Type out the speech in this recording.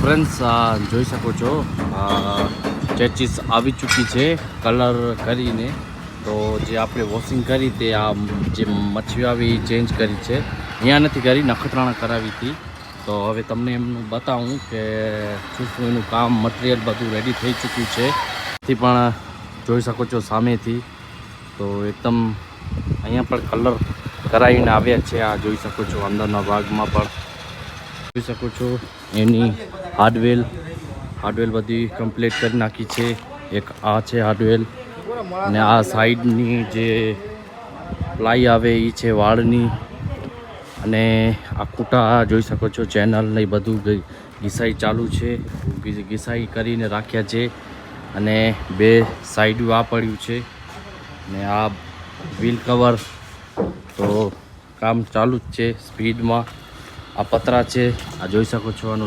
Friends જોઈ શકો છો ચેચીસ આવી ચૂકી છે કલર કરીને. તો જે આપણે વોશિંગ કરી તે આ જે મચ્છી આવી ચેન્જ કરી છે, અહીંયા નથી કરી, નખત્રાણા કરાવી હતી. તો હવે તમને એમનું બતાવું કે શું એનું કામ મટીરિયલ બધું રેડી થઈ ચૂક્યું છે. થી પણ જોઈ શકો છો સામેથી. તો એકદમ અહીંયા પણ કલર કરાવીને આવ્યા છે. આ જોઈ શકો છો અંદરના ભાગમાં પણ જોઈ શકો છો એની હાર્ડવેલ બધી કમ્પ્લીટ કરી નાખી છે. એક આ છે હાર્ડવેલ, અને આ સાઈડની જે પ્લાય આવે એ છે વાળની, અને આ ખૂટા જોઈ શકો છો ચેનલ ને બધું ઘીસાઈ ચાલુ છે. ઘીસાઈ કરીને રાખ્યા છે, અને બે સાઈડ આ પડ્યું છે, ને આ વ્હીલ કવર તો કામ ચાલુ જ છે સ્પીડમાં. આ પતરા છે, આ જોઈ શકો છો આનું